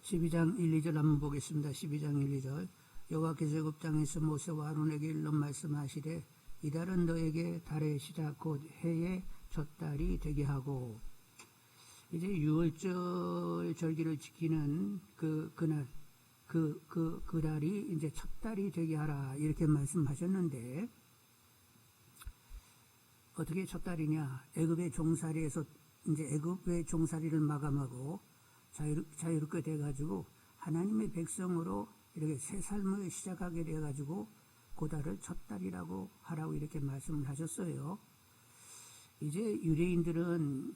12장 1, 2절 한번 보겠습니다. 12장 1, 2절. 여호와께서 애굽 땅에서 모세와 아론에게 일러 말씀하시되 이 달은 너에게 달의 시작 곧 해의 첫 달이 되게 하고, 이제 유월절 절기를 지키는 그날 그 달이 이제 첫 달이 되게 하라 이렇게 말씀하셨는데, 어떻게 첫 달이냐? 애굽의 종살이에서 이제 애굽의 종살이를 마감하고 자유롭게 돼가지고 하나님의 백성으로 이렇게 새 삶을 시작하게 돼가지고 그 달을 첫 달이라고 하라고 이렇게 말씀을 하셨어요. 이제 유대인들은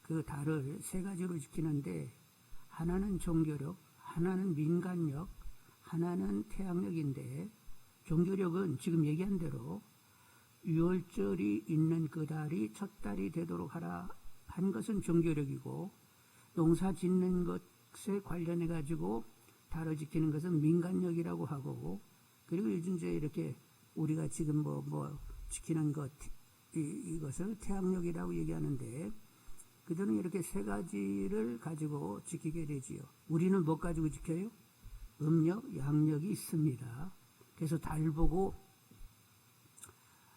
그 달을 세 가지로 지키는데, 하나는 종교력, 하나는 민간력, 하나는 태양력인데, 종교력은 지금 얘기한 대로 유월절이 있는 그 달이 첫 달이 되도록 하라 한 것은 종교력이고, 농사 짓는 것에 관련해 가지고 달을 지키는 것은 민간력이라고 하고, 그리고 요즘 이제 이렇게 우리가 지금 뭐 지키는 것 이것을 태양력이라고 얘기하는데, 그들은 이렇게 세 가지를 가지고 지키게 되지요. 우리는 뭐 가지고 지켜요? 음력, 양력이 있습니다. 그래서 달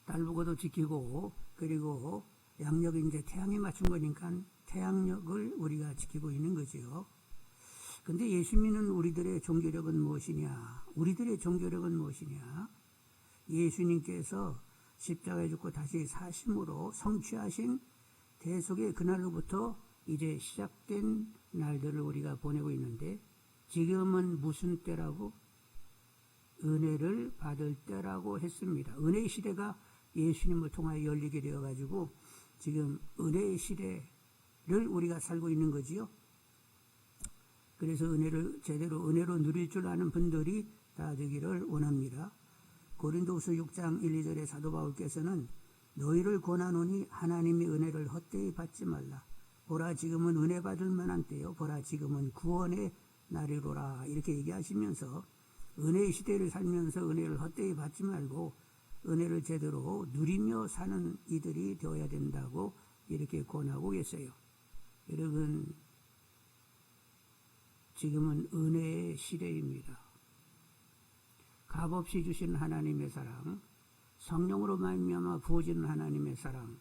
보고도 지키고, 그리고 양력이 이제 태양에 맞춘 거니까 태양력을 우리가 지키고 있는 거지요. 근데 예수 믿는 우리들의 종교력은 무엇이냐? 우리들의 종교력은 무엇이냐? 예수님께서 십자가에 죽고 다시 사심으로 성취하신 대속의 그날로부터 이제 시작된 날들을 우리가 보내고 있는데, 지금은 무슨 때라고? 은혜를 받을 때라고 했습니다. 은혜의 시대가 예수님을 통하여 열리게 되어가지고 지금 은혜의 시대를 우리가 살고 있는 거지요. 그래서 은혜를 제대로 은혜로 누릴 줄 아는 분들이 다 되기를 원합니다. 고린도후서 6장 1, 2절에 사도 바울께서는 너희를 권하노니 하나님의 은혜를 헛되이 받지 말라. 보라 지금은 은혜 받을 만한 때요. 보라 지금은 구원의 날이로라. 이렇게 얘기하시면서 은혜의 시대를 살면서 은혜를 헛되이 받지 말고 은혜를 제대로 누리며 사는 이들이 되어야 된다고 이렇게 권하고 계세요. 여러분, 지금은 은혜의 시대입니다. 값없이 주신 하나님의 사랑, 성령으로 말미암아 부어지는 하나님의 사랑,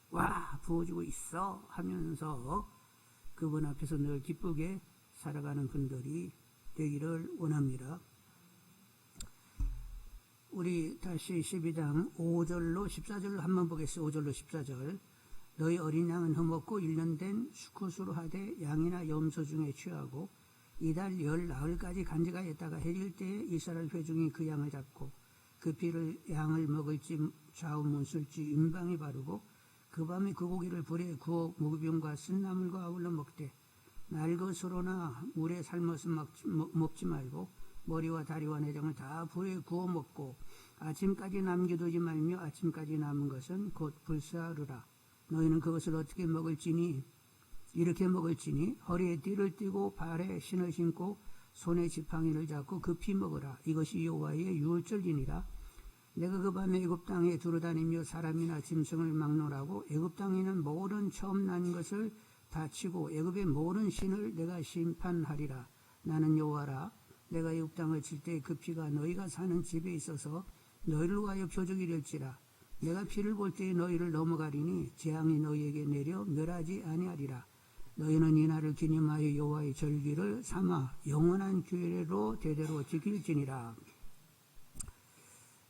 와 부어지고 있어 하면서 그분 앞에서 늘 기쁘게 살아가는 분들이 되기를 원합니다. 우리 다시 12장 5절로 14절을 한번 보겠습니다. 5절로 14절. 너희 어린 양은 흠없고 1년 된 수컷으로 하되 양이나 염소 중에 취하고 이달 열 나흘까지 간직하였다가 해질 때에 이스라엘 회중이 그 양을 잡고 그 피를 양을 먹을지 좌우문술지 임방에 바르고 그 밤에 그 고기를 불에 구워 무기병과 쓴나물과 아울러 먹되 날것으로나 물에 삶아서 먹지 말고 머리와 다리와 내장을 다 불에 구워 먹고 아침까지 남겨두지 말며 아침까지 남은 것은 곧 불사르라. 너희는 그것을 어떻게 먹을지니 이렇게 먹을지니 허리에 띠를 띠고 발에 신을 신고 손에 지팡이를 잡고 급히 먹으라. 이것이 여호와의 유월절이니라. 내가 그 밤에 애굽 땅에 두루다니며 사람이나 짐승을 막노라고 애굽 땅에 있는 모든 처음 난 것을 다 치고 애굽의 모든 신을 내가 심판하리라. 나는 여호와라. 내가 애굽 땅을 칠 때 그 피가 너희가 사는 집에 있어서 너희를 위하여 표적이 될지라. 내가 피를 볼 때에 너희를 넘어가리니 재앙이 너희에게 내려 멸하지 아니하리라. 너희는 이 날을 기념하여 여호와의 절기를 삼아 영원한 규례로 대대로 지킬지니라.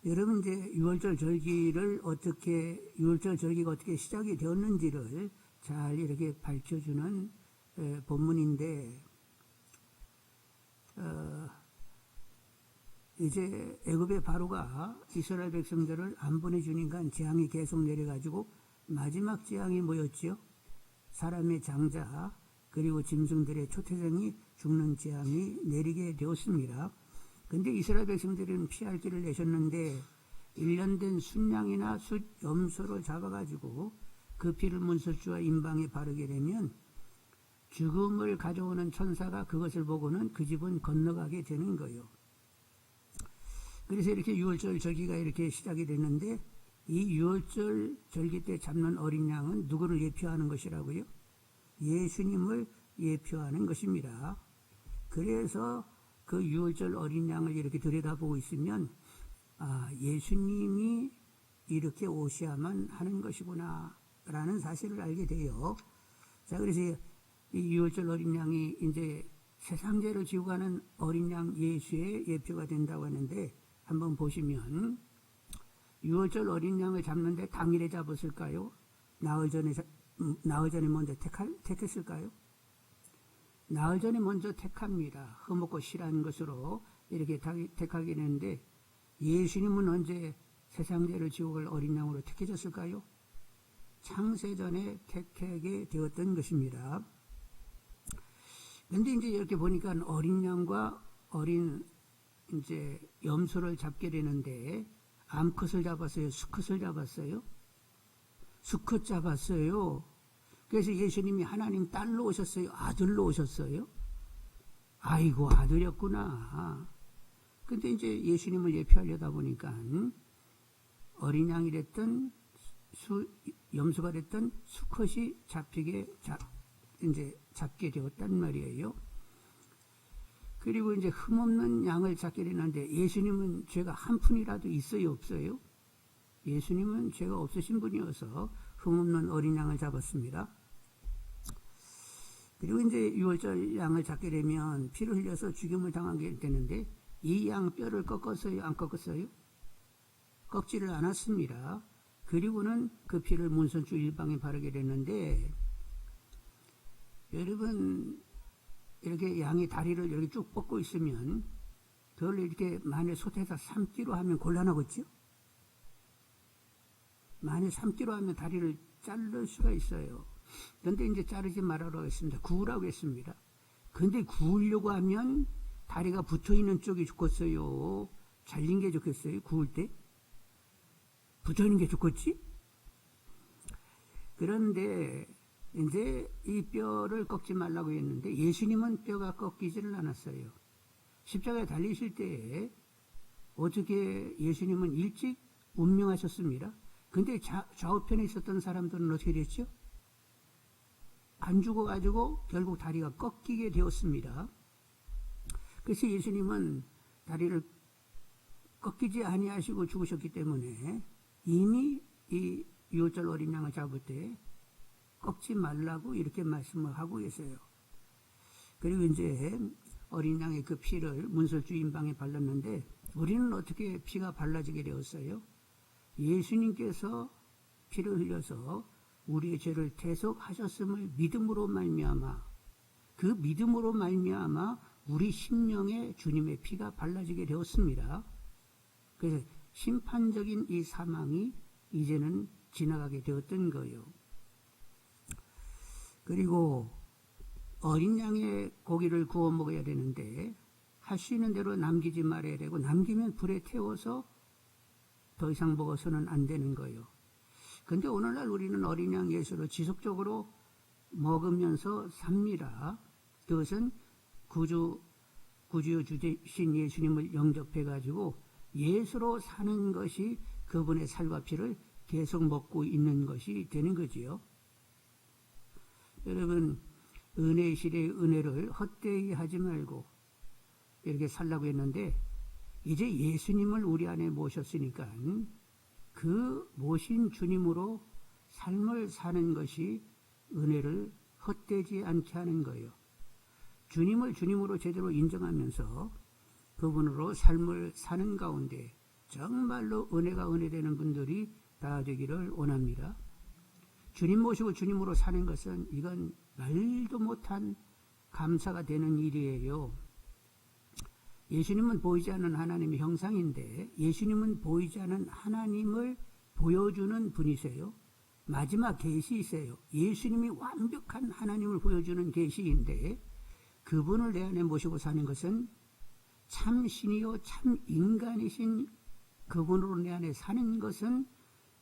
여러분, 이제 유월절 절기가 어떻게 시작이 되었는지를 잘 이렇게 밝혀주는 본문인데, 이제 애굽의 바로가 이스라엘 백성들을 안 보내주니까 재앙이 계속 내려가지고 마지막 재앙이 뭐였지요? 사람의 장자 그리고 짐승들의 초태생이 죽는 재앙이 내리게 되었습니다. 근데 이스라엘 백성들은 피할 길을 내셨는데 1년 된 순양이나 숫염소를 잡아가지고 그 피를 문설주와 임방에 바르게 되면 죽음을 가져오는 천사가 그것을 보고는 그 집은 건너가게 되는 거예요. 그래서 이렇게 유월절 절기가 이렇게 시작이 됐는데, 이 유월절 절기 때 잡는 어린 양은 누구를 예표하는 것이라고요? 예수님을 예표하는 것입니다. 그래서 그 유월절 어린 양을 이렇게 들여다보고 있으면 예수님이 이렇게 오셔야만 하는 것이구나 라는 사실을 알게 돼요. 자, 그래서 이 유월절 어린 양이 이제 세상 죄를 지고 가는 어린 양 예수의 예표가 된다고 하는데, 한번 보시면 유월절 어린 양을 잡는데 당일에 잡았을까요? 나흘 전에 먼저 택했을까요? 나흘 전에 먼저 택합니다. 흠없고 실한 것으로 이렇게 택하게 되는데, 예수님은 언제 세상 죄를 지고 갈 어린 양으로 택해졌을까요? 창세전에 택하게 되었던 것입니다. 그런데 이제 이렇게 보니까 어린 양과 어린 이제 염소를 잡게 되는데, 암컷을 잡았어요? 수컷을 잡았어요? 수컷 잡았어요. 그래서 예수님이 하나님 딸로 오셨어요? 아들로 오셨어요? 아이고, 아들이었구나. 근데 이제 예수님을 예표하려다 보니까 어린 양이 됐든 염소가 됐든 수컷이 이제 잡게 되었단 말이에요. 그리고 이제 흠없는 양을 잡게 되는데, 예수님은 죄가 한 푼이라도 있어요, 없어요? 예수님은 죄가 없으신 분이어서 흠없는 어린 양을 잡았습니다. 그리고 이제 유월절 양을 잡게 되면 피를 흘려서 죽임을 당하게 되는데, 이 양 뼈를 꺾었어요, 안 꺾었어요? 꺾지를 않았습니다. 그리고는 그 피를 문선주 일방에 바르게 됐는데, 여러분, 이렇게 양이 다리를 이렇게 쭉 뻗고 있으면 그걸 이렇게 만에 솥에다 삶기로 하면 곤란하겠죠? 만에 삶기로 하면 다리를 자를 수가 있어요. 그런데 이제 자르지 말라고 했습니다. 구우라고 했습니다. 그런데 구우려고 하면 다리가 붙어있는 쪽이 좋겠어요? 잘린 게 좋겠어요? 구울 때? 붙어있는 게 좋겠지? 그런데 이제 이 뼈를 꺾지 말라고 했는데, 예수님은 뼈가 꺾이지를 않았어요. 십자가에 달리실 때에 어떻게 예수님은 일찍 운명하셨습니다. 근데 좌우편에 있었던 사람들은 어떻게 됐죠? 안 죽어가지고 결국 다리가 꺾이게 되었습니다. 그래서 예수님은 다리를 꺾이지 아니하시고 죽으셨기 때문에 이미 이 유월절 어린 양을 잡을 때 꺾지 말라고 이렇게 말씀을 하고 계세요. 그리고 이제 어린 양의 그 피를 문설주 임방에 발랐는데, 우리는 어떻게 피가 발라지게 되었어요? 예수님께서 피를 흘려서 우리의 죄를 대속하셨음을 믿음으로 말미암아, 그 믿음으로 말미암아 우리 심령에 주님의 피가 발라지게 되었습니다. 그래서 심판적인 이 사망이 이제는 지나가게 되었던 거예요. 그리고 어린 양의 고기를 구워 먹어야 되는데, 할 수 있는 대로 남기지 말아야 되고, 남기면 불에 태워서 더 이상 먹어서는 안 되는 거예요. 그런데 오늘날 우리는 어린 양 예수를 지속적으로 먹으면서 삽니다. 그것은 구주여 주신 예수님을 영접해가지고 예수로 사는 것이 그분의 살과 피를 계속 먹고 있는 것이 되는 거지요. 여러분, 은혜의 시대의 은혜를 헛되이 하지 말고 이렇게 살라고 했는데, 이제 예수님을 우리 안에 모셨으니까 그 모신 주님으로 삶을 사는 것이 은혜를 헛되지 않게 하는 거예요. 주님을 주님으로 제대로 인정하면서 그분으로 삶을 사는 가운데 정말로 은혜가 은혜되는 분들이 다 되기를 원합니다. 주님 모시고 주님으로 사는 것은 이건 말도 못한 감사가 되는 일이에요. 예수님은 보이지 않는 하나님의 형상인데, 예수님은 보이지 않는 하나님을 보여주는 분이세요. 마지막 계시이세요. 예수님이 완벽한 하나님을 보여주는 계시인데, 그분을 내 안에 모시고 사는 것은 참 신이요 참 인간이신 그분으로 내 안에 사는 것은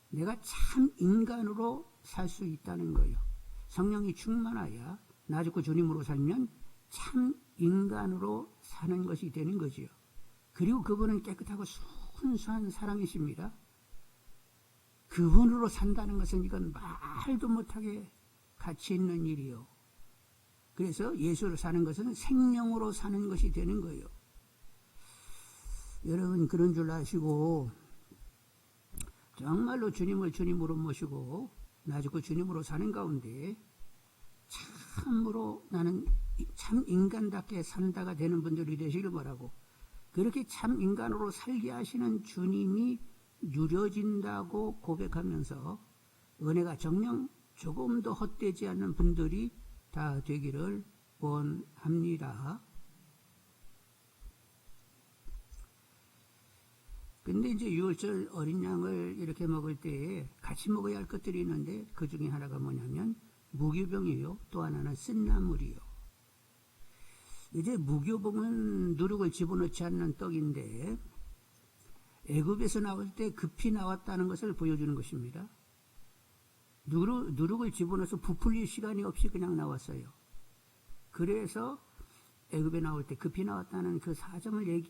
내가 참 인간으로 살 수 있다는 거예요. 성령이 충만하여 나 죽고 주님으로 살면 참 인간으로 사는 것이 되는 거지요. 그리고 그분은 깨끗하고 순수한 사랑이십니다. 그분으로 산다는 것은 이건 말도 못하게 가치 있는 일이요. 그래서 예수를 사는 것은 생명으로 사는 것이 되는 거예요. 여러분 그런 줄 아시고 정말로 주님을 주님으로 모시고 나죽고 주님으로 사는 가운데 참으로 나는 참 인간답게 산다가 되는 분들이 되시길 바라고, 그렇게 참 인간으로 살게 하시는 주님이 누려진다고 고백하면서 은혜가 정녕 조금도 헛되지 않는 분들이 다 되기를 원합니다. 근데 이제 유월절 어린 양을 이렇게 먹을 때에 같이 먹어야 할 것들이 있는데 그 중에 하나가 뭐냐면 무교병이요. 또 하나는 쓴나물이요. 이제 무교병은 누룩을 집어넣지 않는 떡인데 애굽에서 나올 때 급히 나왔다는 것을 보여주는 것입니다. 누룩을 집어넣어서 부풀릴 시간이 없이 그냥 나왔어요. 그래서 애굽에 나올 때 급히 나왔다는 그 사정을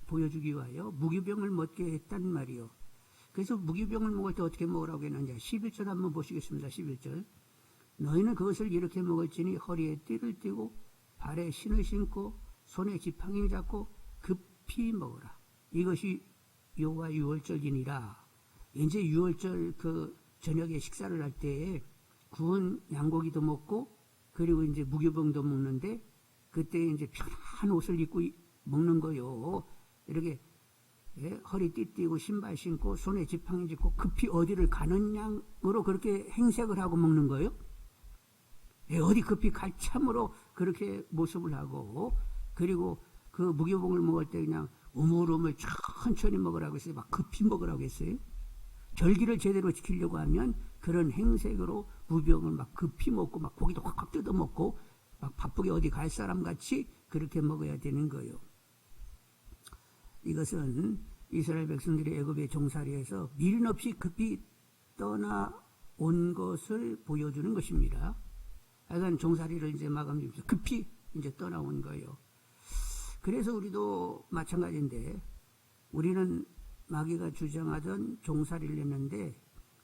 보여주기 위하여 무교병을 먹게 했단 말이요. 그래서 무교병을 먹을 때 어떻게 먹으라고 했느냐. 11절 한번 보시겠습니다. 11절. 너희는 그것을 이렇게 먹을지니 허리에 띠를 띠고 발에 신을 신고 손에 지팡이를 잡고 급히 먹으라. 이것이 여호와 유월절이니라. 이제 유월절 그 저녁에 식사를 할 때 구운 양고기도 먹고 그리고 이제 무교병도 먹는데 그때 이제 편한 옷을 입고 먹는 거요. 이렇게 허리띠 띠고 신발 신고 손에 지팡이 짚고 급히 어디를 가는 양으로 그렇게 행색을 하고 먹는 거예요. 어디 급히 갈 참으로 그렇게 모습을 하고, 그리고 그 무교병을 먹을 때 그냥 우물우물 천천히 먹으라고 했어요. 막 급히 먹으라고 했어요. 절기를 제대로 지키려고 하면 그런 행색으로 무병을 막 급히 먹고 막 고기도 확 뜯어 먹고 막 바쁘게 어디 갈 사람 같이 그렇게 먹어야 되는 거예요. 이것은 이스라엘 백성들이 애굽의 종살이에서 미련 없이 급히 떠나온 것을 보여주는 것입니다. 하여간 종살이를 이제 마감하면서 급히 이제 떠나온 거예요. 그래서 우리도 마찬가지인데 우리는 마귀가 주장하던 종살이를 했는데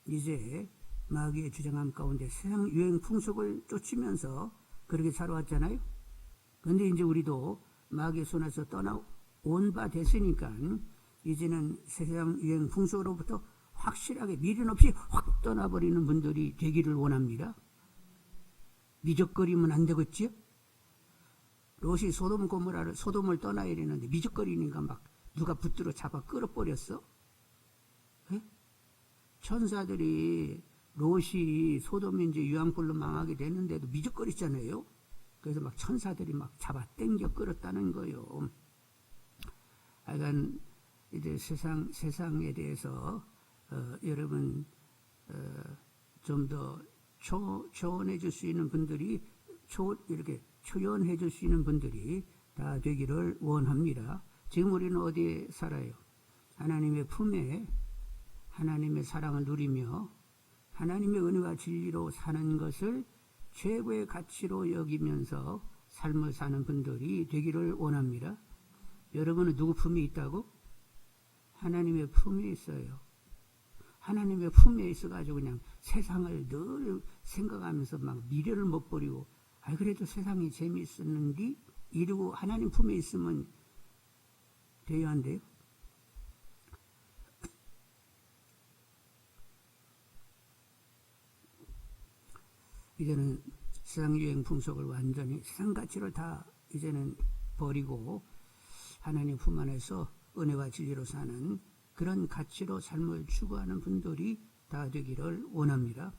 이제 마귀의 주장함 가운데 세상 유행 풍속을 쫓으면서 그렇게 살아왔잖아요. 그런데 이제 우리도 마귀의 손에서 떠나온 바 됐으니까 이제는 세상 유행 풍속으로부터 확실하게 미련 없이 확 떠나버리는 분들이 되기를 원합니다. 미적거리면 안 되겠지요? 롯이 소돔을 떠나야 되는데 미적거리니까 막 누가 붙들어 잡아 끌어버렸어? 네? 천사들이 롯이 소돔이 이제 유황불로 망하게 됐는데도 미적거렸잖아요. 그래서 막 천사들이 막 잡아 당겨 끌었다는 거예요. 하여간 이제 세상에 대해서 여러분 좀 더 초원해 줄 수 있는 분들이 이렇게 초연해 줄 수 있는 분들이 다 되기를 원합니다. 지금 우리는 어디에 살아요? 하나님의 품에 하나님의 사랑을 누리며 하나님의 은혜와 진리로 사는 것을 최고의 가치로 여기면서 삶을 사는 분들이 되기를 원합니다. 여러분은 누구 품에 있다고? 하나님의 품에 있어요. 하나님의 품에 있어가지고 그냥 세상을 늘 생각하면서 막 미래를 못 버리고 그래도 세상이 재미있었는데 이러고 하나님 품에 있으면 돼야 한대요. 이제는 세상 유행 풍속을 완전히 세상 가치를 다 이제는 버리고 하나님 품 안에서 은혜와 진리로 사는 그런 가치로 삶을 추구하는 분들이 다 되기를 원합니다.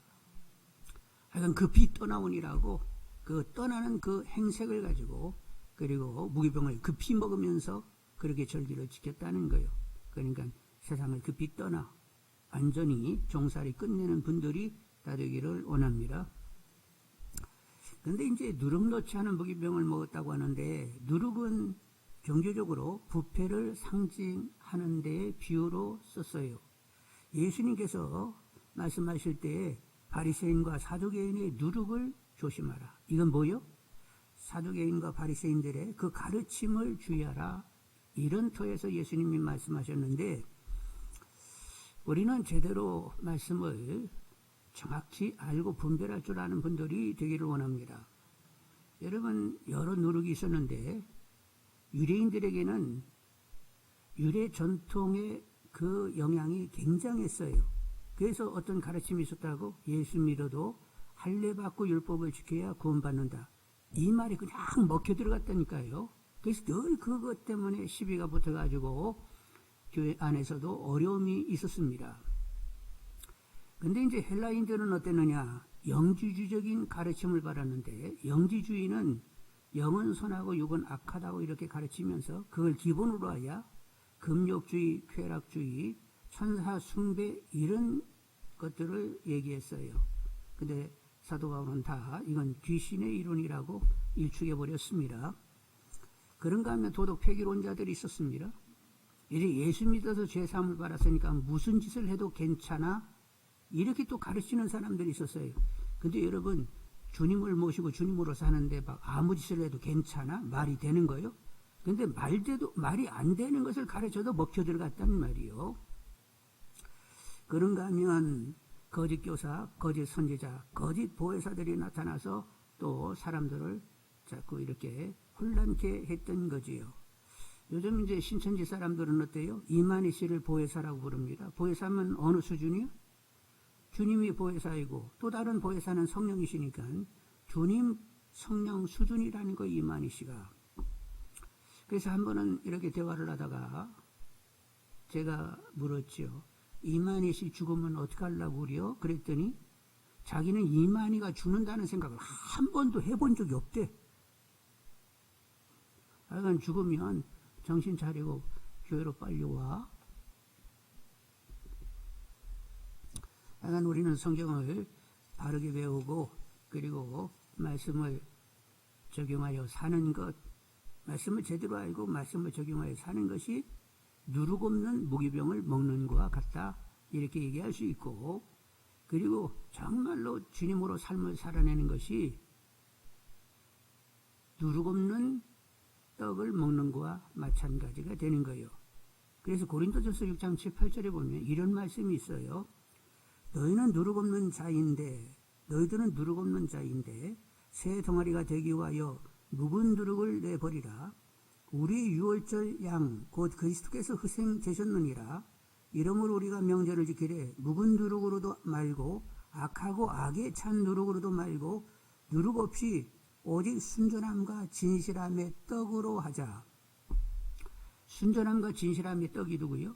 하여간 급히 떠나오니라고 그 떠나는 그 행색을 가지고 그리고 무기병을 급히 먹으면서 그렇게 절기를 지켰다는 거예요. 그러니까 세상을 급히 떠나 완전히 종살이 끝내는 분들이 다 되기를 원합니다. 그런데 이제 누룩 넣지 않은 무기병을 먹었다고 하는데 누룩은 종교적으로 부패를 상징하는 데의 비유로 썼어요. 예수님께서 말씀하실 때 바리새인과 사두개인의 누룩을 조심하라. 이건 뭐요? 사두개인과 바리새인들의 그 가르침을 주의하라. 이런 터에서 예수님이 말씀하셨는데 우리는 제대로 말씀을 정확히 알고 분별할 줄 아는 분들이 되기를 원합니다. 여러분 여러 누룩이 있었는데 유대인들에게는 유대 전통의 그 영향이 굉장했어요. 그래서 어떤 가르침이 있었다고 예수 믿어도 할례받고 율법을 지켜야 구원받는다. 이 말이 그냥 먹혀 들어갔다니까요. 그래서 늘 그것 때문에 시비가 붙어가지고 교회 안에서도 어려움이 있었습니다. 근데 이제 헬라인들은 어땠느냐? 영지주의적인 가르침을 받았는데 영지주의는 영은 선하고 육은 악하다고 이렇게 가르치면서 그걸 기본으로 하여 금욕주의, 쾌락주의, 천사 숭배 이런 것들을 얘기했어요. 근데 사도 바울은 다 이건 귀신의 이론이라고 일축해 버렸습니다. 그런가 하면 도덕 폐기론자들이 있었습니다. 이제 예수 믿어서 죄사함을 받았으니까 무슨 짓을 해도 괜찮아? 이렇게 또 가르치는 사람들이 있었어요. 근데 여러분 주님을 모시고 주님으로 사는데 막 아무 짓을 해도 괜찮아? 말이 되는 거예요? 근데 말이 안 되는 것을 가르쳐도 먹혀 들어갔단 말이요. 그런가 하면 거짓 교사, 거짓 선지자, 거짓 보혜사들이 나타나서 또 사람들을 자꾸 이렇게 혼란케 했던 거지요. 요즘 이제 신천지 사람들은 어때요? 이만희 씨를 보혜사라고 부릅니다. 보혜사면 어느 수준이요? 주님이 보혜사이고 또 다른 보혜사는 성령이시니까 주님 성령 수준이라는 거 이만희 씨가. 그래서 한 번은 이렇게 대화를 하다가 제가 물었지요. 이만희 씨 죽으면 어떡하려고 그래요? 그랬더니 자기는 이만희가 죽는다는 생각을 한 번도 해본 적이 없대. 하여간 죽으면 정신 차리고 교회로 빨리 와. 하여간 우리는 성경을 바르게 배우고 그리고 말씀을 적용하여 사는 것, 말씀을 제대로 알고 말씀을 적용하여 사는 것이 누룩 없는 무기병을 먹는 것과 같다. 이렇게 얘기할 수 있고, 그리고 정말로 주님으로 삶을 살아내는 것이 누룩 없는 떡을 먹는 것과 마찬가지가 되는 거예요. 그래서 고린도전서 6장 7, 8절에 보면 이런 말씀이 있어요. 너희들은 누룩 없는 자인데 새 덩어리가 되기 위하여 묵은 누룩을 내버리라. 우리 유월절 양 곧 그리스도께서 희생되셨느니라. 이러므로 우리가 명절을 지키되 묵은 누룩으로도 말고 악하고 악에 찬 누룩으로도 말고 누룩 없이 오직 순전함과 진실함의 떡으로 하자. 순전함과 진실함의 떡이 누구요?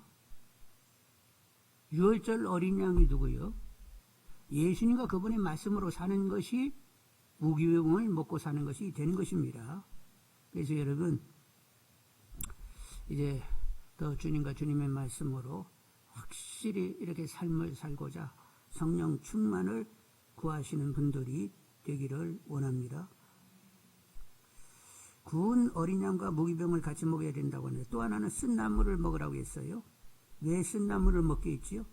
유월절 어린 양이 누구요? 예수님과 그분의 말씀으로 사는 것이 무기병을 먹고 사는 것이 되는 것입니다. 그래서 여러분 이제 더 주님과 주님의 말씀으로 확실히 이렇게 삶을 살고자 성령 충만을 구하시는 분들이 되기를 원합니다. 구운 어린 양과 무기병을 같이 먹어야 된다고 하는데 또 하나는 쓴 나물을 먹으라고 했어요. 왜 쓴 나물을 먹게 했지요?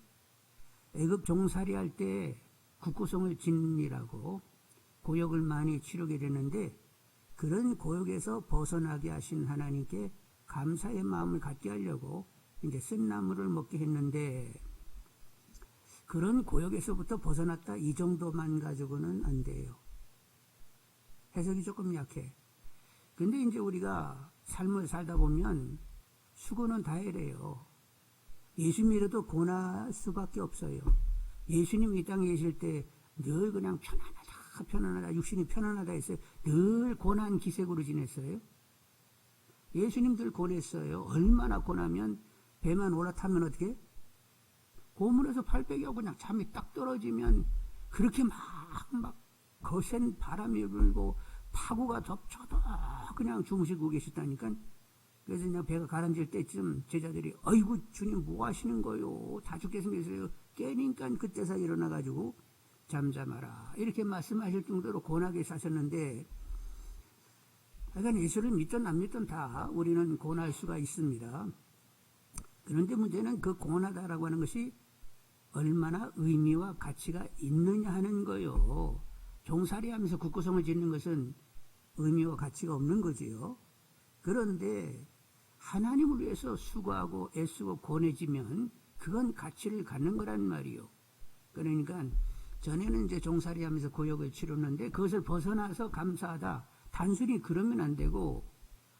애굽 종살이 할 때 국구성을 짓느라고 고역을 많이 치르게 되는데 그런 고역에서 벗어나게 하신 하나님께 감사의 마음을 갖게 하려고 이제 쓴 나물을 먹게 했는데 그런 고역에서부터 벗어났다 이 정도만 가지고는 안 돼요. 해석이 조금 약해. 근데 이제 우리가 삶을 살다 보면 수고는 다 해래요. 예수 믿어도 고난할 수밖에 없어요. 예수님 이 땅에 계실 때 늘 그냥 편안하다 육신이 편안하다 했어요. 늘 고난 기색으로 지냈어요. 예수님들 고냈어요. 얼마나 고나면 배만 올라타면 어떻게? 고문에서 팔 빼기하고 그냥 잠이 딱 떨어지면 그렇게 막 거센 바람이 불고 파고가 덮쳐도 그냥 주무시고 계셨다니까. 그래서 그냥 배가 가라앉을 때쯤 제자들이 아이고 주님 뭐 하시는 거요? 다 죽겠습니다. 깨니까 그때서 일어나가지고 잠잠하라 이렇게 말씀하실 정도로 고나게 사셨는데 하여간 예수를 믿든 안 믿든 다 우리는 고날 수가 있습니다. 그런데 문제는 그 고나다라고 하는 것이 얼마나 의미와 가치가 있느냐 하는 거요. 종살이 하면서 국구성을 짓는 것은 의미와 가치가 없는 거지요. 그런데 하나님을 위해서 수고하고 애쓰고 고뇌지면 그건 가치를 갖는 거란 말이요. 그러니까 전에는 이제 종살이 하면서 고역을 치렀는데 그것을 벗어나서 감사하다. 단순히 그러면 안 되고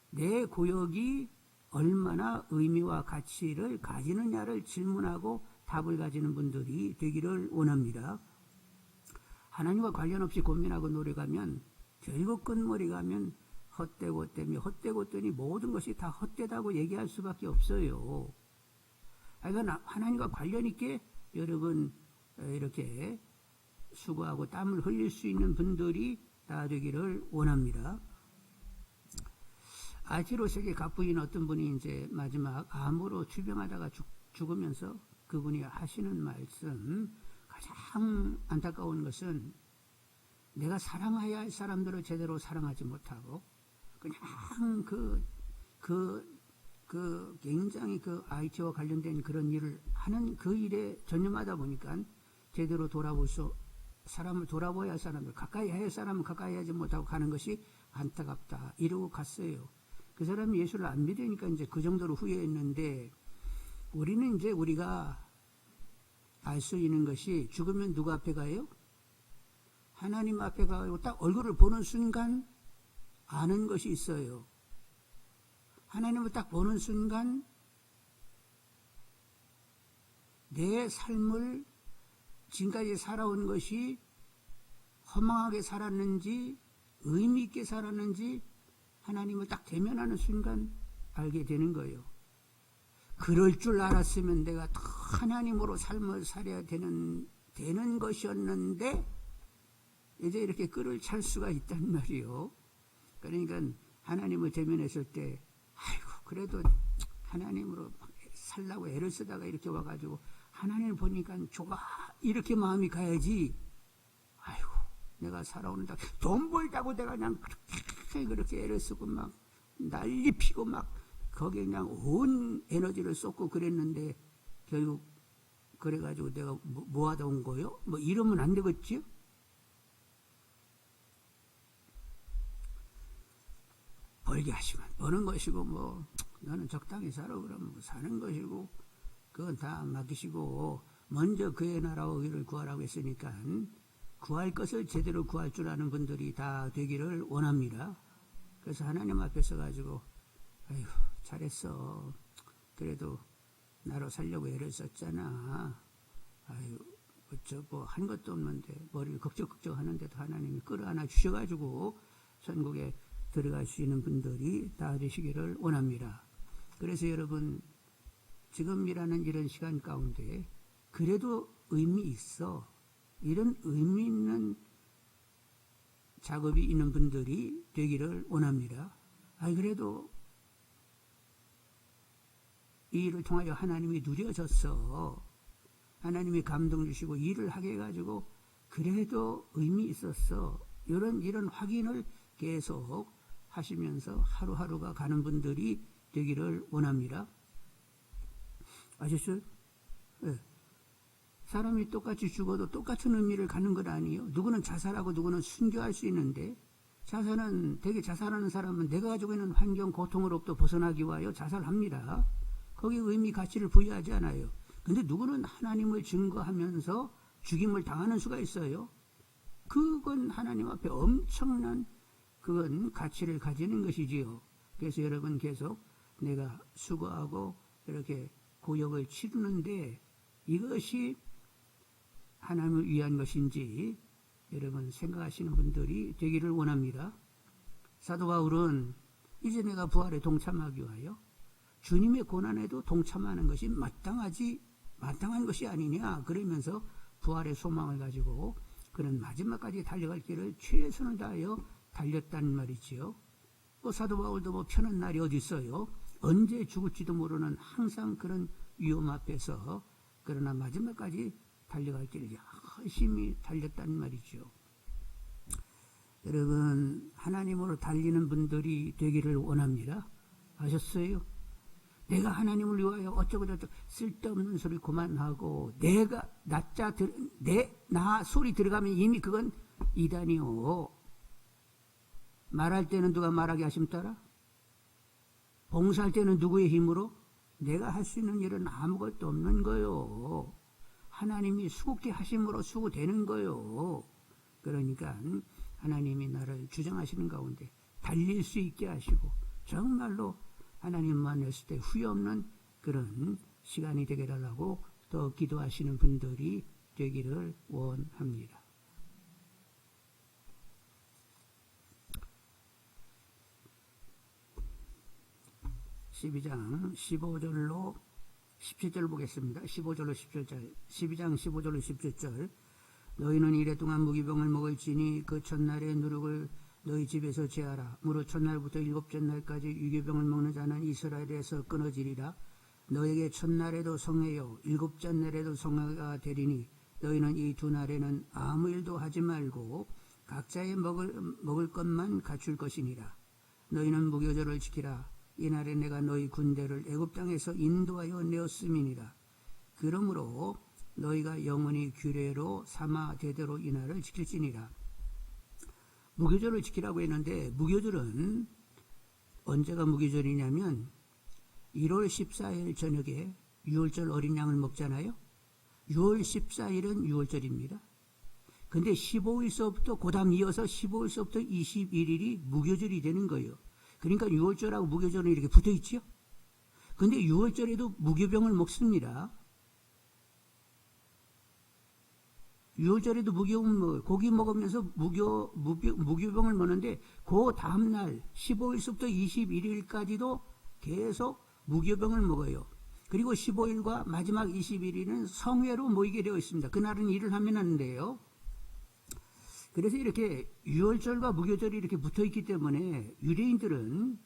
내 고역이 얼마나 의미와 가치를 가지느냐를 질문하고 답을 가지는 분들이 되기를 원합니다. 하나님과 관련 없이 고민하고 노력하면 결국 끝머리 가면 헛되고 헛되며 헛되고 헛되니 모든 것이 다 헛되다고 얘기할 수밖에 없어요. 그러니까 하나님과 관련 있게 여러분 이렇게 수고하고 땀을 흘릴 수 있는 분들이 다 되기를 원합니다. 아티로스에게 갑부인 어떤 분이 이제 마지막 암으로 투병하다가 죽으면서 그분이 하시는 말씀, 가장 안타까운 것은 내가 사랑해야 할 사람들을 제대로 사랑하지 못하고 그냥 굉장히 그 IT와 관련된 그런 일을 하는 그 일에 전념하다 보니까 제대로 사람을 돌아보아야 할 사람들, 가까이 해야 할 사람은 가까이 하지 못하고 가는 것이 안타깝다. 이러고 갔어요. 그 사람이 예수를 안 믿으니까 이제 그 정도로 후회했는데, 우리는 이제 우리가 알 수 있는 것이 죽으면 누구 앞에 가요? 하나님 앞에 가고 딱 얼굴을 보는 순간 아는 것이 있어요. 하나님을 딱 보는 순간 내 삶을 지금까지 살아온 것이 허망하게 살았는지 의미 있게 살았는지 하나님을 딱 대면하는 순간 알게 되는 거예요. 그럴 줄 알았으면 내가 하나님으로 삶을 살아야 되는 것이었는데 이제 이렇게 끈을 찰 수가 있단 말이요. 그러니까 하나님을 대면했을 때 아이고 그래도 하나님으로 살라고 애를 쓰다가 이렇게 와가지고 하나님을 보니까 좋아 이렇게 마음이 가야지. 아이고 내가 살아오는다 돈 벌다고 내가 그냥 그렇게 애를 쓰고 막 난리 피고 막 거기에 그냥 온 에너지를 쏟고 그랬는데 결국 그래가지고 내가 뭐 하다 온 거요? 뭐 이러면 안 되겠지? 벌게 하시면 버는 것이고 뭐 너는 적당히 살아 그러면 뭐 사는 것이고 그건 다 맡기시고 먼저 그의 나라와 의를 구하라고 했으니까 구할 것을 제대로 구할 줄 아는 분들이 다 되기를 원합니다. 그래서 하나님 앞에 서가지고 아휴 잘했어. 그래도 나로 살려고 애를 썼잖아. 아유 어쩌고 한 것도 없는데 머리를 걱정걱정 하는데도 하나님이 끌어안아 주셔가지고 천국에 들어갈 수 있는 분들이 다 되시기를 원합니다. 그래서 여러분 지금이라는 이런 시간 가운데 그래도 의미 있어. 이런 의미 있는 작업이 있는 분들이 되기를 원합니다. 그래도 이 일을 통하여 하나님이 누려졌어. 하나님이 감동 주시고 일을 하게 해가지고 그래도 의미 있었어. 이런 확인을 계속 하시면서 하루하루가 가는 분들이 되기를 원합니다. 아셨어요? 네. 사람이 똑같이 죽어도 똑같은 의미를 갖는 건 아니에요. 누구는 자살하고 누구는 순교할 수 있는데 되게 자살하는 사람은 내가 가지고 있는 환경, 고통으로부터 벗어나기 위하여 자살합니다. 거기에 의미, 가치를 부여하지 않아요. 근데 누구는 하나님을 증거하면서 죽임을 당하는 수가 있어요. 그건 하나님 앞에 엄청난 그건 가치를 가지는 것이지요. 그래서 여러분 계속 내가 수고하고 이렇게 고역을 치르는데 이것이 하나님을 위한 것인지 여러분 생각하시는 분들이 되기를 원합니다. 사도 바울은 이제 내가 부활에 동참하기 위하여 주님의 고난에도 동참하는 것이 마땅한 것이 아니냐 그러면서 부활의 소망을 가지고 그는 마지막까지 달려갈 길을 최선을 다하여 달렸단 말이지요. 사도 바울도 편한 날이 어디 있어요. 언제 죽을지도 모르는 항상 그런 위험 앞에서 그러나 마지막까지 달려갈 길을 열심히 달렸단 말이죠. 여러분 하나님으로 달리는 분들이 되기를 원합니다. 아셨어요? 내가 하나님을 위하여 어쩌고저쩌고 쓸데없는 소리 그만하고 내가 나 소리 들어가면 이미 그건 이단이요. 말할 때는 누가 말하게 하심 따라? 봉사할 때는 누구의 힘으로? 내가 할 수 있는 일은 아무것도 없는 거요. 하나님이 수고케 하심으로 수고되는 거요. 그러니까 하나님이 나를 주장하시는 가운데 달릴 수 있게 하시고 정말로 하나님만 했을 때 후회 없는 그런 시간이 되게 달라고 더 기도하시는 분들이 되기를 원합니다. (12장) 15절로 17절 보겠습니다. 15절로 17절. 12장 15절로 17절. 너희는 이래 동안 무기병을 먹을지니 그 첫날의 누룩을 너희 집에서 제하라. 무릇 첫날부터 일곱째 날까지 유기병을 먹는 자는 이스라엘에서 끊어지리라. 너에게 첫날에도 성회요 일곱째 날에도 성회가 되리니 너희는 이 두 날에는 아무 일도 하지 말고 각자의 먹을 것만 갖출 것이니라. 너희는 무교절을 지키라. 이날에 내가 너희 군대를 애굽 땅에서 인도하여 내었음이니라. 그러므로 너희가 영원히 규례로 삼아 대대로 이날을 지킬지니라. 무교절을 지키라고 했는데 무교절은 언제가 무교절이냐면 1월 14일 저녁에 유월절 어린 양을 먹잖아요. 6월 14일은 유월절입니다. 근데 15일서부터 그다음 이어서 15일서부터 21일이 무교절이 되는 거예요. 그러니까 유월절하고 무교절은 이렇게 붙어 있죠. 근데 유월절에도 무교병을 먹습니다. 유월절에도 고기 먹으면서 무교병을 먹는데 그 다음날 15일서부터 21일까지도 계속 무교병을 먹어요. 그리고 15일과 마지막 21일은 성회로 모이게 되어 있습니다. 그날은 일을 하면 안 돼요. 그래서 이렇게 유월절과 무교절이 이렇게 붙어 있기 때문에 유대인들은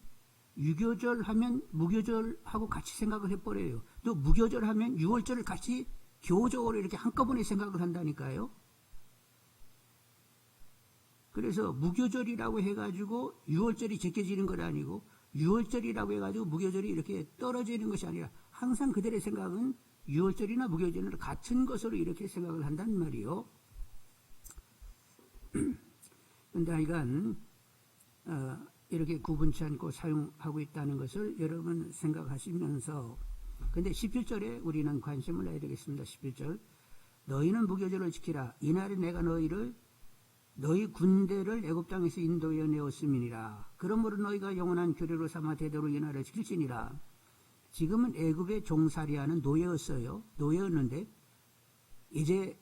유교절 하면 무교절하고 같이 생각을 해버려요. 또 무교절 하면 유월절을 같이 교적으로 이렇게 한꺼번에 생각을 한다니까요. 그래서 무교절이라고 해가지고 유월절이 제껴지는 건 아니고 유월절이라고 해가지고 무교절이 이렇게 떨어지는 것이 아니라 항상 그들의 생각은 유월절이나 무교절이나 같은 것으로 이렇게 생각을 한단 말이요. 그런데 하여간 이렇게 구분치 않고 사용하고 있다는 것을 여러분 생각하시면서 근데 17절에 우리는 관심을 내야 되겠습니다. 11절 너희는 무교절을 지키라. 이날에 내가 너희 군대를 애굽 땅에서 인도하여 내었음이니라. 그러므로 너희가 영원한 규례로 삼아 대대로 이날을 지킬지니라. 지금은 애굽의 종살이하는 노예였어요. 노예였는데 이제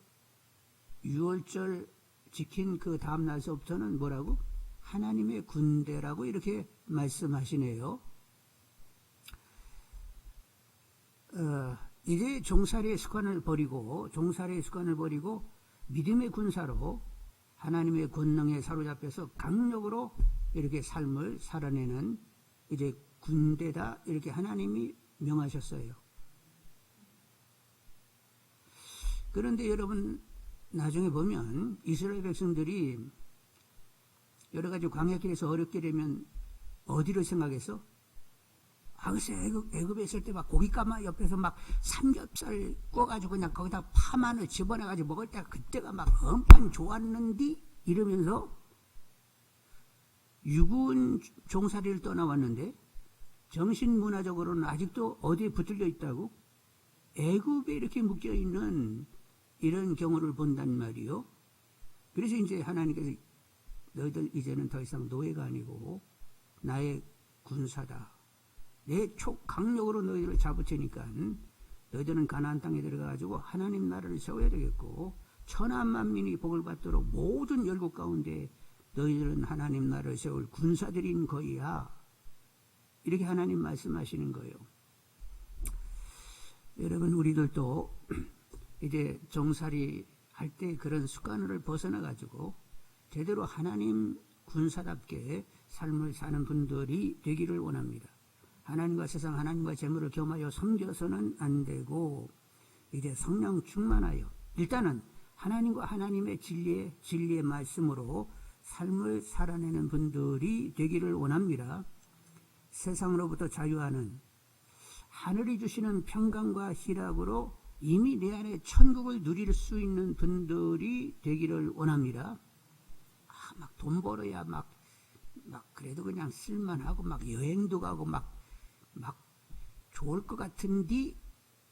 유월절 지킨 그 다음 날서부터는 뭐라고? 하나님의 군대라고 이렇게 말씀하시네요. 이제 종살이의 습관을 버리고 믿음의 군사로 하나님의 권능에 사로잡혀서 강력으로 이렇게 삶을 살아내는 이제 군대다 이렇게 하나님이 명하셨어요. 그런데 여러분 나중에 보면 이스라엘 백성들이 여러 가지 광야길에서 어렵게 되면 어디를 생각해서 글쎄 애굽에 있을 때 막 고깃가마 옆에서 막 삼겹살 구워가지고 그냥 거기다 파마늘 집어내가지고 먹을 때가 그때가 막 엄청 좋았는디 이러면서 육군 종살이를 떠나왔는데 정신문화적으로는 아직도 어디에 붙들려 있다고? 애굽에 이렇게 묶여있는 이런 경우를 본단 말이요. 그래서 이제 하나님께서 너희들 이제는 더 이상 노예가 아니고 나의 군사다. 내 강력으로 너희들을 잡을 테니까 너희들은 가나안 땅에 들어가가지고 하나님 나라를 세워야 되겠고 천한 만민이 복을 받도록 모든 열국 가운데 너희들은 하나님 나라를 세울 군사들인 거야. 이렇게 하나님 말씀하시는 거예요. 여러분 우리들도 이제 종살이 할 때 그런 습관을 벗어나가지고 제대로 하나님 군사답게 삶을 사는 분들이 되기를 원합니다. 하나님과 세상, 하나님과 재물을 겸하여 섬겨서는 안 되고 이제 성령 충만하여 일단은 하나님과 하나님의 진리의 말씀으로 삶을 살아내는 분들이 되기를 원합니다. 세상으로부터 자유하는 하늘이 주시는 평강과 희락으로 이미 내 안에 천국을 누릴 수 있는 분들이 되기를 원합니다. 막 돈 벌어야 막 그래도 그냥 쓸만하고 막 여행도 가고 막 좋을 것 같은데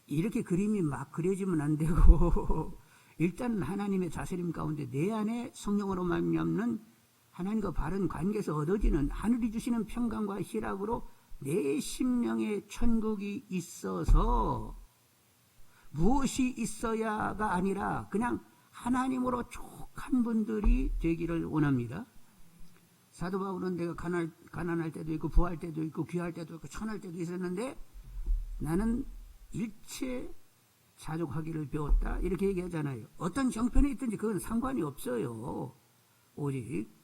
이렇게 그림이 막 그려지면 안 되고 일단 하나님의 다스림 가운데 내 안에 성령으로 말미암는 하나님과 바른 관계에서 얻어지는 하늘이 주시는 평강과 희락으로 내 심령에 천국이 있어서 무엇이 있어야가 아니라 그냥 하나님으로 족한 분들이 되기를 원합니다. 사도 바울은 내가 가난할 때도 있고 부할 때도 있고 귀할 때도 있고 천할 때도 있었는데 나는 일체 자족하기를 배웠다 이렇게 얘기하잖아요. 어떤 형편에 있든지 그건 상관이 없어요. 오직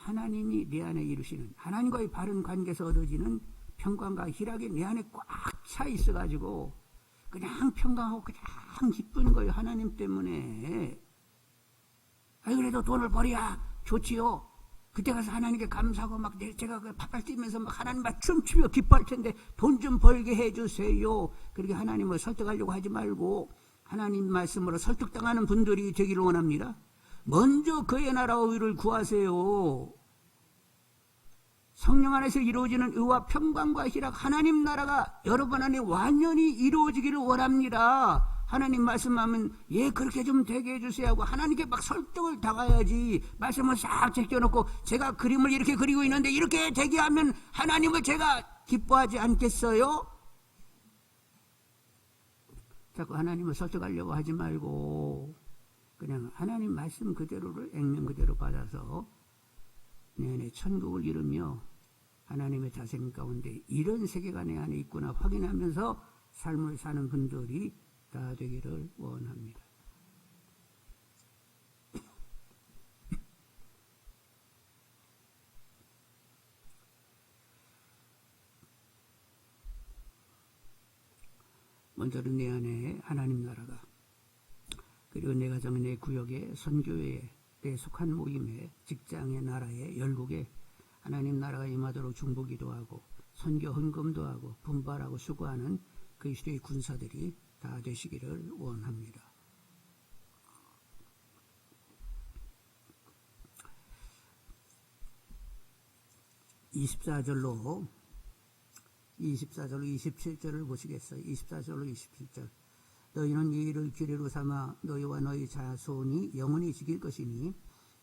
하나님이 내 안에 이루시는 하나님과의 바른 관계에서 얻어지는 평강과 희락이 내 안에 꽉 차 있어가지고 그냥 평강하고 그냥 기쁜 거예요. 하나님 때문에. 그래도 돈을 벌어야 좋지요. 그때 가서 하나님께 감사하고 막 제가 팔팔 뛰면서 막 하나님 막 춤추며 기뻐할 텐데 돈 좀 벌게 해주세요. 그렇게 하나님을 설득하려고 하지 말고 하나님 말씀으로 설득당하는 분들이 되기를 원합니다. 먼저 그의 나라와 의를 구하세요. 성령 안에서 이루어지는 의와 평강과 희락 하나님 나라가 여러분 안에 완전히 이루어지기를 원합니다. 하나님 말씀하면 예 그렇게 좀 되게 해주세요 하고 하나님께 막 설득을 당해야지. 말씀을 싹 제껴놓고 제가 그림을 이렇게 그리고 있는데 이렇게 되게 하면 하나님을 제가 기뻐하지 않겠어요? 자꾸 하나님을 설득하려고 하지 말고 그냥 하나님 말씀 그대로를 액면 그대로 받아서 내 안에 천국을 이루며 하나님의 자생 가운데 이런 세계가 내 안에 있구나 확인하면서 삶을 사는 분들이 다 되기를 원합니다. 먼저는 내 안에 하나님 나라가 그리고 내 가정, 내 구역에, 선교회에, 내 속한 모임에, 직장의 나라에, 열국에 하나님 나라가 임하도록 중보기도 하고 선교 헌금도 하고 분발하고 수고하는 그리스도의 군사들이 다 되시기를 원합니다. (24절로) 27절을 보시겠어요. 24절로 27절. 너희는 이 일을 규례로 삼아 너희와 너희 자손이 영원히 지킬 것이니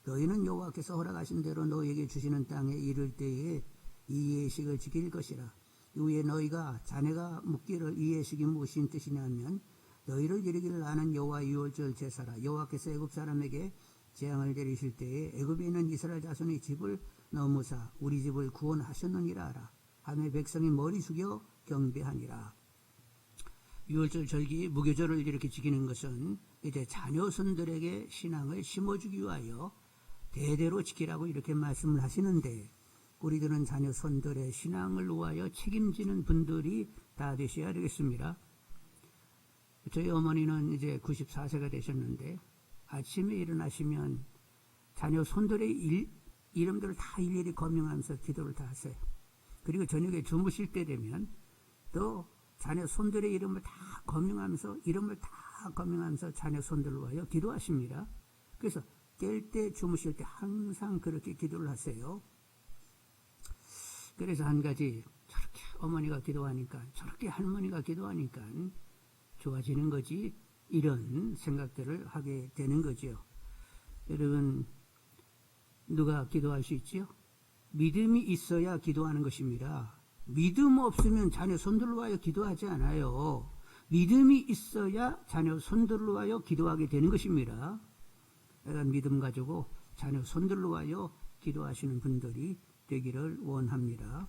너희는 여호와께서 허락하신 대로 너희에게 주시는 땅에 이를 때에 이 예식을 지킬 것이라. 이후에 너희가 자네가 묻기를 이 예식이 무엇인 뜻이냐면 너희를 이르기를 아는 여호와 유월절 제사라. 여호와께서 애굽 사람에게 재앙을 내리실 때에 애굽에 있는 이스라엘 자손의 집을 넘으사 우리 집을 구원하셨느니라 하라. 하며 백성이 머리 숙여 경배하니라. 유월절 절기 무교절을 이렇게 지키는 것은 이제 자녀손들에게 신앙을 심어주기 위하여 대대로 지키라고 이렇게 말씀을 하시는데 우리들은 자녀손들의 신앙을 위하여 책임지는 분들이 다 되셔야 되겠습니다. 저희 어머니는 이제 94세가 되셨는데 아침에 일어나시면 자녀손들의 이름들을 다 일일이 거명하면서 기도를 다 하세요. 그리고 저녁에 주무실 때 되면 또 자녀 손들의 이름을 다 거명하면서 자녀 손들을 위하여 기도하십니다. 그래서 깰 때 주무실 때 항상 그렇게 기도를 하세요. 그래서 한 가지 저렇게 어머니가 기도하니까 저렇게 할머니가 기도하니까 좋아지는 거지 이런 생각들을 하게 되는 거죠. 여러분 누가 기도할 수 있지요? 믿음이 있어야 기도하는 것입니다. 믿음 없으면 자녀 손들로 하여 기도하지 않아요. 믿음이 있어야 자녀 손들로 하여 기도하게 되는 것입니다. 내가 믿음 가지고 자녀 손들로 하여 기도하시는 분들이 되기를 원합니다.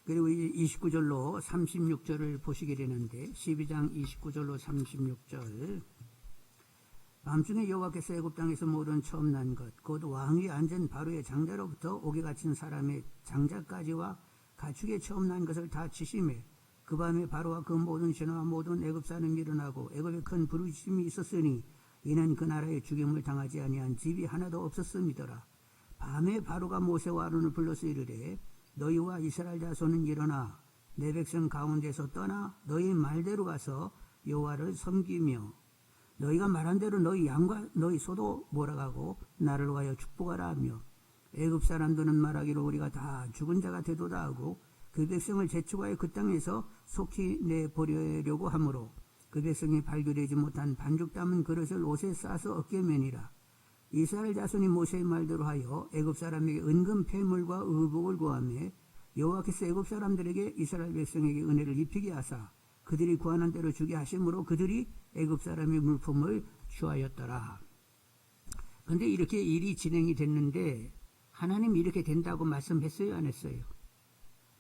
그리고 29절로 36절을 보시게 되는데 12장 29절로 36절 밤중에 여호와께서 애굽 땅에서 모든 처음 난 것 곧 왕위 앉은 바로의 장자로부터 옥에 갇힌 사람의 장자까지와 가축의 처음 난 것을 다 치심해 그 밤에 바로와 그 모든 신하와 모든 애굽 사람이 일어나고 애굽에 큰 부르짖음이 있었으니 이는 그 나라에 죽임을 당하지 아니한 집이 하나도 없었음이더라. 밤에 바로가 모세와 아론을 불러서 이르되 너희와 이스라엘 자손은 일어나 내 백성 가운데서 떠나 너희 말대로 가서 여호와를 섬기며 너희가 말한 대로 너희 양과 너희 소도 몰아가고 나를 위하여 축복하라 하며 애굽 사람들은 말하기로 우리가 다 죽은 자가 되도다 하고 그 백성을 제축하여 그 땅에서 속히 내버리려고 하므로 그 백성이 발교되지 못한 반죽 담은 그릇을 옷에 싸서 어깨 매니라. 이스라엘 자손이 모세의 말대로 하여 애굽 사람에게 은금 패물과 의복을 구하며 여호와께서 애굽 사람들에게 이스라엘 백성에게 은혜를 입히게 하사 그들이 구하는 대로 주게 하심으로 그들이 애굽 사람의 물품을 취하였더라. 그런데 이렇게 일이 진행이 됐는데 하나님이 이렇게 된다고 말씀했어요, 안 했어요?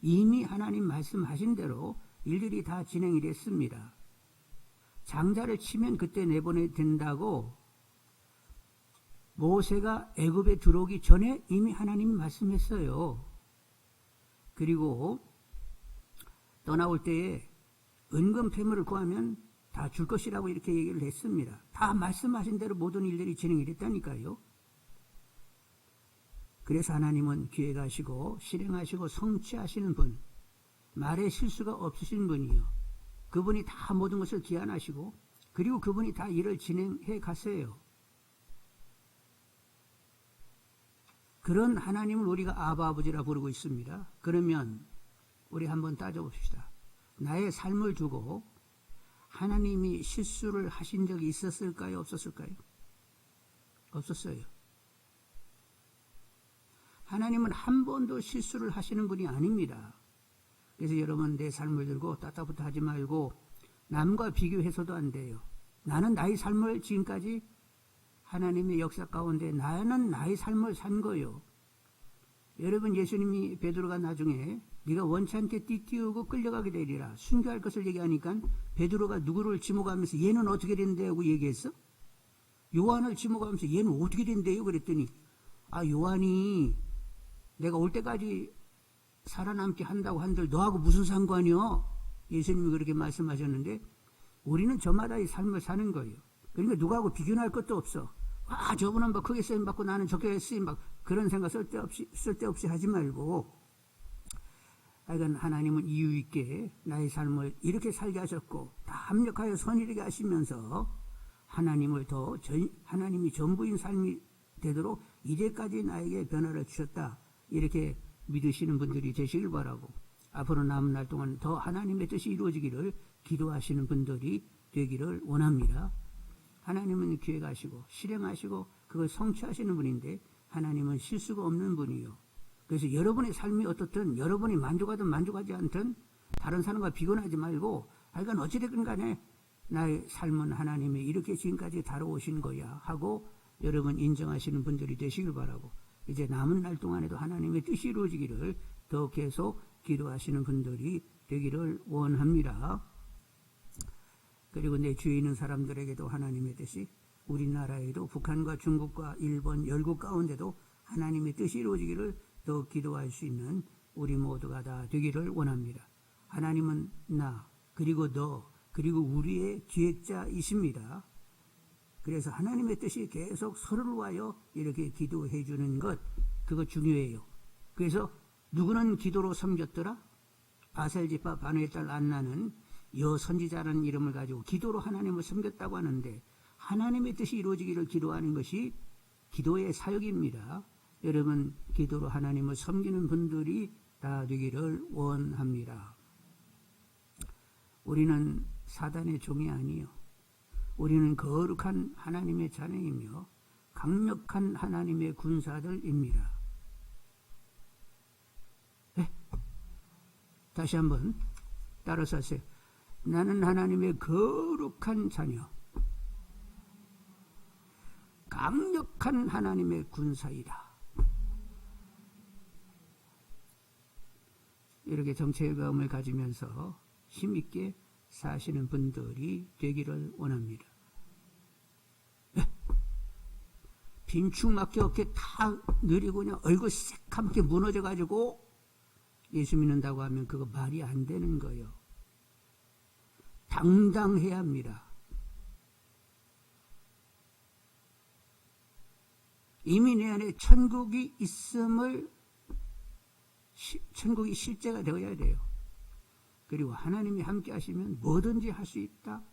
이미 하나님 말씀하신 대로 일들이 다 진행이 됐습니다. 장자를 치면 그때 내보내 된다고 모세가 애굽에 들어오기 전에 이미 하나님이 말씀했어요. 그리고 떠나올 때에 은금 패물을 구하면 다 줄 것이라고 이렇게 얘기를 했습니다. 다 말씀하신 대로 모든 일들이 진행이 됐다니까요. 그래서 하나님은 기획하시고 실행하시고 성취하시는 분, 말에 실수가 없으신 분이요. 그분이 다 모든 것을 기한하시고 그리고 그분이 다 일을 진행해 갔어요. 그런 하나님을 우리가 아바 아버지라 부르고 있습니다. 그러면 우리 한번 따져봅시다. 나의 삶을 두고 하나님이 실수를 하신 적이 있었을까요? 없었을까요? 없었어요. 하나님은 한 번도 실수를 하시는 분이 아닙니다. 그래서 여러분 내 삶을 들고 따따붙어 하지 말고 남과 비교해서도 안 돼요. 나는 나의 삶을 지금까지 하나님의 역사 가운데 나는 나의 삶을 산 거요. 여러분 예수님이 베드로가 나중에 네가 원치 않게 띠띠우고 끌려가게 되리라 순교할 것을 얘기하니까 베드로가 누구를 지목하면서 얘는 어떻게 된대요? 얘기했어? 요한을 지목하면서 얘는 어떻게 된대요? 그랬더니 요한이 내가 올 때까지 살아남게 한다고 한들 너하고 무슨 상관이요? 예수님이 그렇게 말씀하셨는데 우리는 저마다의 삶을 사는 거예요. 그러니까 누구하고 비교할 것도 없어. 저분은 뭐 크게 쓰임받고 나는 적게 쓰임받고 그런 생각 쓸데없이 하지 말고 하여간 하나님은 이유 있게 나의 삶을 이렇게 살게 하셨고 다 합력하여 선이르게 하시면서 하나님이 전부인 삶이 되도록 이제까지 나에게 변화를 주셨다. 이렇게 믿으시는 분들이 되시길 바라고 앞으로 남은 날 동안 더 하나님의 뜻이 이루어지기를 기도하시는 분들이 되기를 원합니다. 하나님은 기획하시고 실행하시고 그걸 성취하시는 분인데 하나님은 실수가 없는 분이요. 그래서 여러분의 삶이 어떻든 여러분이 만족하든 만족하지 않든 다른 사람과 비교하지 말고 하여간 어찌됐든 간에 나의 삶은 하나님이 이렇게 지금까지 다뤄오신 거야 하고 여러분 인정하시는 분들이 되시길 바라고 이제 남은 날 동안에도 하나님의 뜻이 이루어지기를 더 계속 기도하시는 분들이 되기를 원합니다. 그리고 내 주위에 있는 사람들에게도 하나님의 뜻이 우리나라에도 북한과 중국과 일본, 열국 가운데도 하나님의 뜻이 이루어지기를 더 기도할 수 있는 우리 모두가 다 되기를 원합니다. 하나님은 나 그리고 너 그리고 우리의 기획자이십니다. 그래서 하나님의 뜻이 계속 서로를 위하여 이렇게 기도해 주는 것 그거 중요해요. 그래서 누구는 기도로 섬겼더라? 아셀지파 바누의 딸 안나는 여선지자라는 이름을 가지고 기도로 하나님을 섬겼다고 하는데 하나님의 뜻이 이루어지기를 기도하는 것이 기도의 사역입니다. 여러분 기도로 하나님을 섬기는 분들이 다 되기를 원합니다. 우리는 사단의 종이 아니요. 우리는 거룩한 하나님의 자녀이며 강력한 하나님의 군사들입니다. 네? 다시 한번 따라서 하세요. 나는 하나님의 거룩한 자녀, 강력한 하나님의 군사이다. 이렇게 정체의 마음을 가지면서 힘있게 사시는 분들이 되기를 원합니다. 빈축맞게 어깨 다 느리고 그냥 얼굴 새카맣게 무너져가지고 예수 믿는다고 하면 그거 말이 안 되는 거예요. 당당해야 합니다. 이미 내 안에 천국이 있음을 천국이 실제가 되어야 돼요. 그리고 하나님이 함께 하시면 뭐든지 할 수 있다.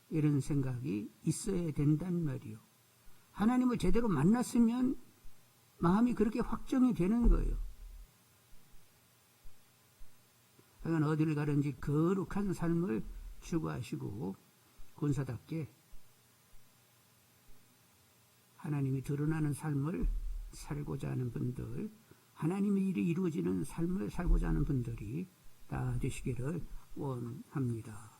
이런 생각이 있어야 된단 말이요. 하나님을 제대로 만났으면 마음이 그렇게 확정이 되는 거예요. 하여간 어디를 가든지 거룩한 삶을 추구하시고 군사답게 하나님이 드러나는 삶을 살고자 하는 분들, 하나님의 일이 이루어지는 삶을 살고자 하는 분들이 다 되시기를 원합니다.